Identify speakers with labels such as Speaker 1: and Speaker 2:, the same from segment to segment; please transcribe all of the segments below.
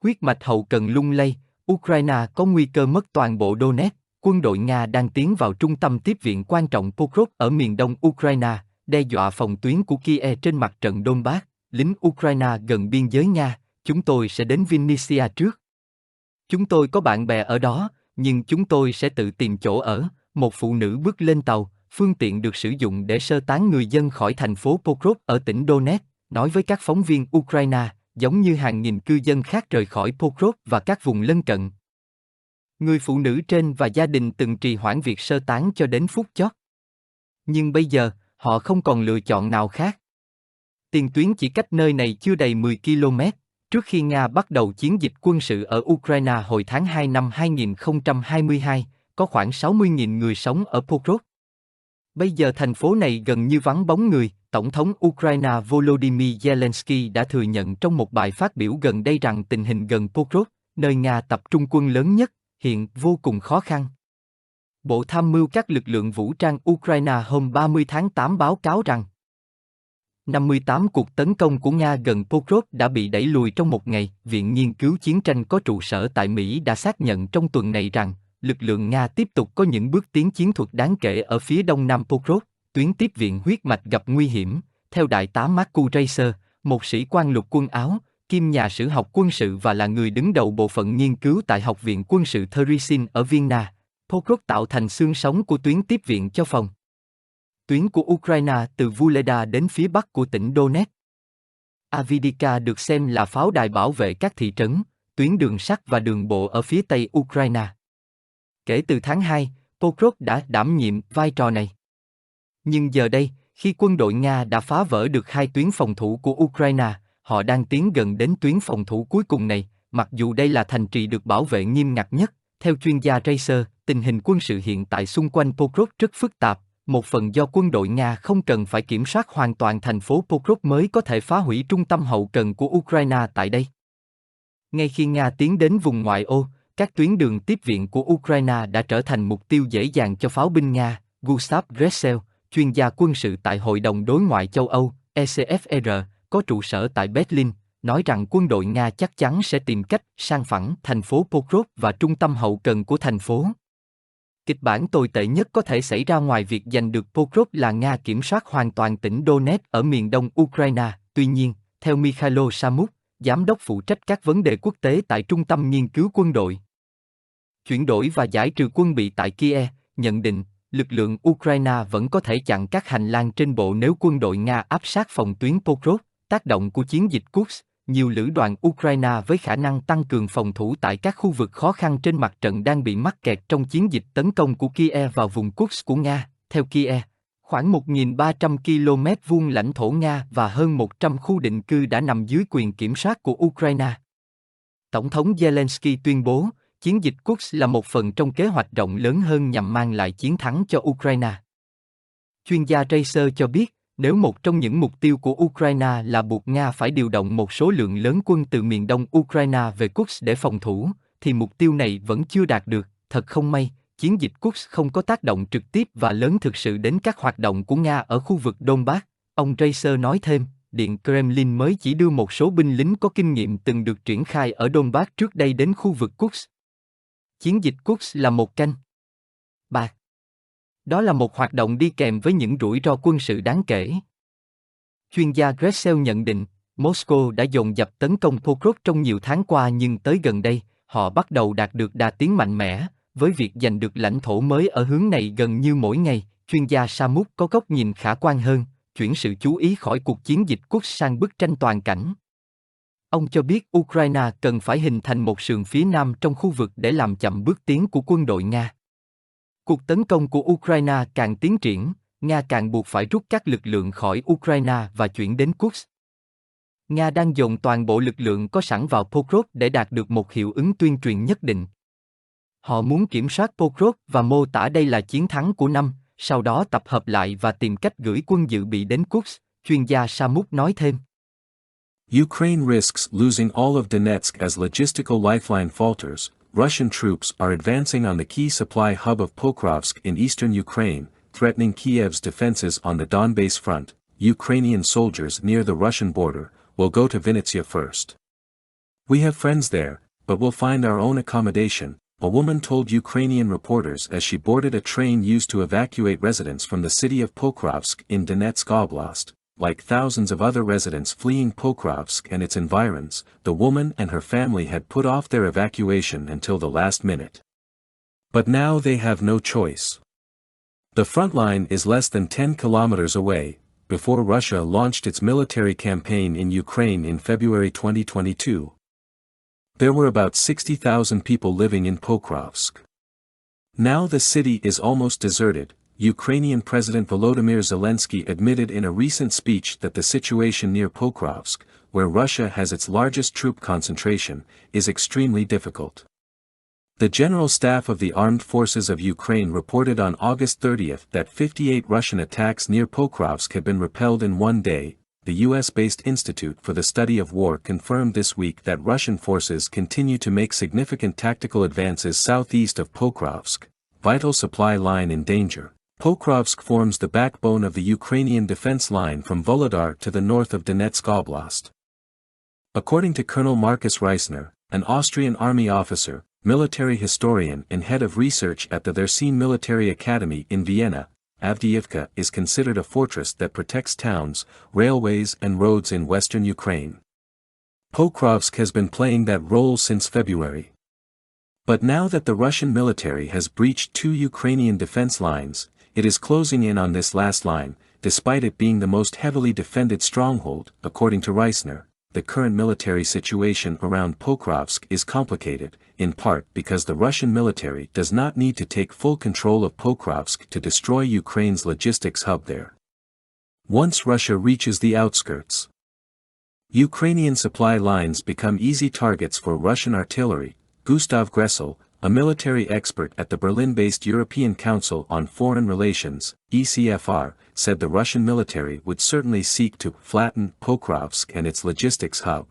Speaker 1: Huyết mạch hậu cần lung lay, Ukraine có nguy cơ mất toàn bộ Donetsk, quân đội Nga đang tiến vào trung tâm tiếp viện quan trọng Pokrovsk ở miền đông Ukraine, đe dọa phòng tuyến của Kiev trên mặt trận Donbass, lính Ukraine gần biên giới Nga, chúng tôi sẽ đến Vinnytsia trước. Chúng tôi có bạn bè ở đó, nhưng chúng tôi sẽ tự tìm chỗ ở. Một phụ nữ bước lên tàu, phương tiện được sử dụng để sơ tán người dân khỏi thành phố Pokrovsk ở tỉnh Donetsk, nói với các phóng viên Ukraine, giống như hàng nghìn cư dân khác rời khỏi Pokrovsk và các vùng lân cận. Người phụ nữ trên và gia đình từng trì hoãn việc sơ tán cho đến phút chót. Nhưng bây giờ, họ không còn lựa chọn nào khác. Tiền tuyến chỉ cách nơi này chưa đầy 10 km, trước khi Nga bắt đầu chiến dịch quân sự ở Ukraine hồi tháng 2 năm 2022, có khoảng 60.000 người sống ở Pokrovsk. Bây giờ thành phố này gần như vắng bóng người. Tổng thống Ukraine Volodymyr Zelensky đã thừa nhận trong một bài phát biểu gần đây rằng tình hình gần Pokrovsk, nơi Nga tập trung quân lớn nhất, hiện vô cùng khó khăn. Bộ Tham mưu các lực lượng vũ trang Ukraine hôm 30 tháng 8 báo cáo rằng 58 cuộc tấn công của Nga gần Pokrovsk đã bị đẩy lùi trong một ngày. Viện Nghiên cứu Chiến tranh có trụ sở tại Mỹ đã xác nhận trong tuần này rằng lực lượng Nga tiếp tục có những bước tiến chiến thuật đáng kể ở phía đông nam Pokrovsk. Tuyến tiếp viện huyết mạch gặp nguy hiểm, theo đại tá Marku Reiser, một sĩ quan lục quân Áo, kiêm nhà sử học quân sự và là người đứng đầu bộ phận nghiên cứu tại Học viện Quân sự Theresin ở Vienna. Pokrovsk tạo thành xương sống của tuyến tiếp viện cho phòng tuyến của Ukraine từ Vuleda đến phía bắc của tỉnh Donetsk. Avdiivka được xem là pháo đài bảo vệ các thị trấn, tuyến đường sắt và đường bộ ở phía tây Ukraine. Kể từ tháng 2, Pokrovsk đã đảm nhiệm vai trò này. Nhưng giờ đây, khi quân đội Nga đã phá vỡ được hai tuyến phòng thủ của Ukraine, họ đang tiến gần đến tuyến phòng thủ cuối cùng này, mặc dù đây là thành trì được bảo vệ nghiêm ngặt nhất. Theo chuyên gia Reiser, tình hình quân sự hiện tại xung quanh Pokrovsk rất phức tạp, một phần do quân đội Nga không cần phải kiểm soát hoàn toàn thành phố Pokrovsk mới có thể phá hủy trung tâm hậu cần của Ukraine tại đây. Ngay khi Nga tiến đến vùng ngoại ô, các tuyến đường tiếp viện của Ukraine đã trở thành mục tiêu dễ dàng cho pháo binh Nga. Gustav Gressel, chuyên gia quân sự tại Hội đồng Đối ngoại châu Âu, ECFR, có trụ sở tại Berlin, nói rằng quân đội Nga chắc chắn sẽ tìm cách san phẳng thành phố Pokrovsk và trung tâm hậu cần của thành phố. Kịch bản tồi tệ nhất có thể xảy ra ngoài việc giành được Pokrovsk là Nga kiểm soát hoàn toàn tỉnh Donetsk ở miền đông Ukraine. Tuy nhiên, theo Mikhailo Samuk, giám đốc phụ trách các vấn đề quốc tế tại Trung tâm Nghiên cứu Quân đội chuyển đổi và giải trừ quân bị tại Kiev, nhận định, lực lượng Ukraine vẫn có thể chặn các hành lang trên bộ nếu quân đội Nga áp sát phòng tuyến Pokrovsk. Tác động của chiến dịch Kursk, nhiều lữ đoàn Ukraine với khả năng tăng cường phòng thủ tại các khu vực khó khăn trên mặt trận đang bị mắc kẹt trong chiến dịch tấn công của Kiev vào vùng Kursk của Nga. Theo Kiev, khoảng 1.300 km vuông lãnh thổ Nga và hơn 100 khu định cư đã nằm dưới quyền kiểm soát của Ukraine. Tổng thống Zelensky tuyên bố, chiến dịch Kursk là một phần trong kế hoạch rộng lớn hơn nhằm mang lại chiến thắng cho Ukraine. Chuyên gia Reiser cho biết, nếu một trong những mục tiêu của Ukraine là buộc Nga phải điều động một số lượng lớn quân từ miền đông Ukraine về Kursk để phòng thủ, thì mục tiêu này vẫn chưa đạt được. Thật không may, chiến dịch Kursk không có tác động trực tiếp và lớn thực sự đến các hoạt động của Nga ở khu vực Donbass. Ông Reiser nói thêm, Điện Kremlin mới chỉ đưa một số binh lính có kinh nghiệm từng được triển khai ở Donbass trước đây đến khu vực Kursk. Chiến dịch Kursk là một canh bạc. Đó là một hoạt động đi kèm với những rủi ro quân sự đáng kể. Chuyên gia Gressel nhận định, Moscow đã dồn dập tấn công Pokrovsk trong nhiều tháng qua nhưng tới gần đây, họ bắt đầu đạt được đà tiến mạnh mẽ, với việc giành được lãnh thổ mới ở hướng này gần như mỗi ngày. Chuyên gia Samuk có góc nhìn khả quan hơn, chuyển sự chú ý khỏi cuộc chiến dịch Kursk sang bức tranh toàn cảnh. Ông cho biết Ukraine cần phải hình thành một sườn phía nam trong khu vực để làm chậm bước tiến của quân đội Nga. Cuộc tấn công của Ukraine càng tiến triển, Nga càng buộc phải rút các lực lượng khỏi Ukraine và chuyển đến Kursk. Nga đang dồn toàn bộ lực lượng có sẵn vào Pokrovsk để đạt được một hiệu ứng tuyên truyền nhất định. Họ muốn kiểm soát Pokrovsk và mô tả đây là chiến thắng của năm, sau đó tập hợp lại và tìm cách gửi quân dự bị đến Kursk, chuyên gia Samuk nói thêm.
Speaker 2: Ukraine risks losing all of Donetsk as logistical lifeline falters. Russian troops are advancing on the key supply hub of Pokrovsk in eastern Ukraine, threatening Kiev's defenses on the Donbass front. Ukrainian soldiers near the Russian border will go to Vinnytsia first. We have friends there, but we'll find our own accommodation, a woman told Ukrainian reporters as she boarded a train used to evacuate residents from the city of Pokrovsk in Donetsk Oblast. Like thousands of other residents fleeing Pokrovsk and its environs, the woman and her family had put off their evacuation until the last minute. But now they have no choice. The front line is less than 10 kilometers away. Before Russia launched its military campaign in Ukraine in February 2022, there were about 60,000 people living in Pokrovsk. Now the city is almost deserted. Ukrainian President Volodymyr Zelensky admitted in a recent speech that the situation near Pokrovsk, where Russia has its largest troop concentration, is extremely difficult. The General Staff of the Armed Forces of Ukraine reported on August 30 that 58 Russian attacks near Pokrovsk had been repelled in one day. The US-based Institute for the Study of War confirmed this week that Russian forces continue to make significant tactical advances southeast of Pokrovsk, vital supply line in danger. Pokrovsk forms the backbone of the Ukrainian defense line from Volodar to the north of Donetsk Oblast. According to Colonel Markus Reisner, an Austrian army officer, military historian and head of research at the Thersine Military Academy in Vienna, Avdiivka is considered a fortress that protects towns, railways and roads in western Ukraine. Pokrovsk has been playing that role since February. But now that the Russian military has breached 2 Ukrainian defense lines, it is closing in on this last line, despite it being the most heavily defended stronghold. According to Reisner, the current military situation around Pokrovsk is complicated, in part because the Russian military does not need to take full control of Pokrovsk to destroy Ukraine's logistics hub there. Once Russia reaches the outskirts, Ukrainian supply lines become easy targets for Russian artillery. Gustav Gressel, a military expert at the Berlin-based European Council on Foreign Relations, ECFR, said the Russian military would certainly seek to flatten Pokrovsk and its logistics hub.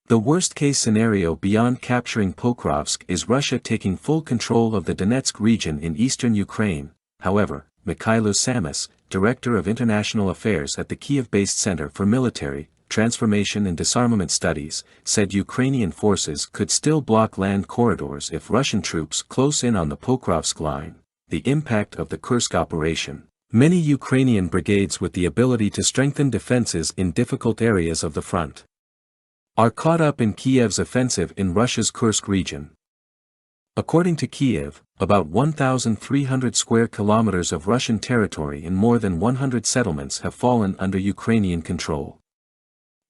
Speaker 2: The worst-case scenario beyond capturing Pokrovsk is Russia taking full control of the Donetsk region in eastern Ukraine. However, Mikhailo Samas, director of international affairs at the Kiev-based Center for Military, Transformation and Disarmament Studies, said Ukrainian forces could still block land corridors if Russian troops close in on the Pokrovsk line. The impact of the Kursk operation. Many Ukrainian brigades with the ability to strengthen defenses in difficult areas of the front are caught up in Kiev's offensive in Russia's Kursk region. According to Kiev, about 1,300 square kilometers of Russian territory and more than 100 settlements have fallen under Ukrainian control.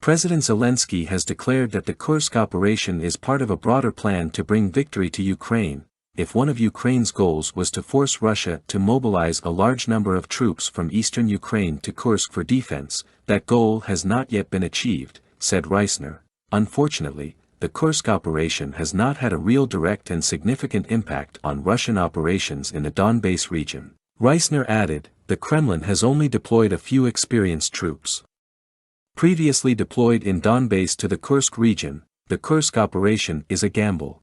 Speaker 2: President Zelensky has declared that the Kursk operation is part of a broader plan to bring victory to Ukraine. If one of Ukraine's goals was to force Russia to mobilize a large number of troops from eastern Ukraine to Kursk for defense, that goal has not yet been achieved, said Reisner. Unfortunately, the Kursk operation has not had a real direct and significant impact on Russian operations in the Donbass region. Reisner added, the Kremlin has only deployed a few experienced troops previously deployed in Donbass to the Kursk region. The Kursk operation is a gamble.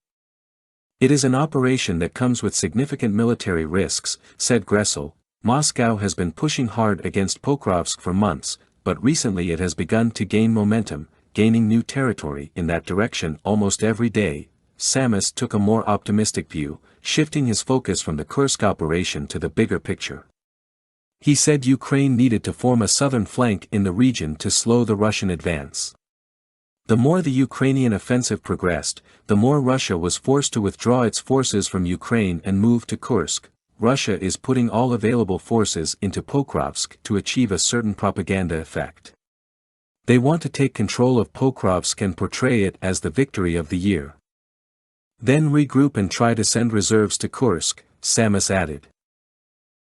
Speaker 2: It is an operation that comes with significant military risks, said Gressel. Moscow has been pushing hard against Pokrovsk for months, but recently it has begun to gain momentum, gaining new territory in that direction almost every day. Samas took a more optimistic view, shifting his focus from the Kursk operation to the bigger picture. He said Ukraine needed to form a southern flank in the region to slow the Russian advance. The more the Ukrainian offensive progressed, the more Russia was forced to withdraw its forces from Ukraine and move to Kursk. Russia is putting all available forces into Pokrovsk to achieve a certain propaganda effect. They want to take control of Pokrovsk and portray it as the victory of the year. Then regroup and try to send reserves to Kursk, Samas added.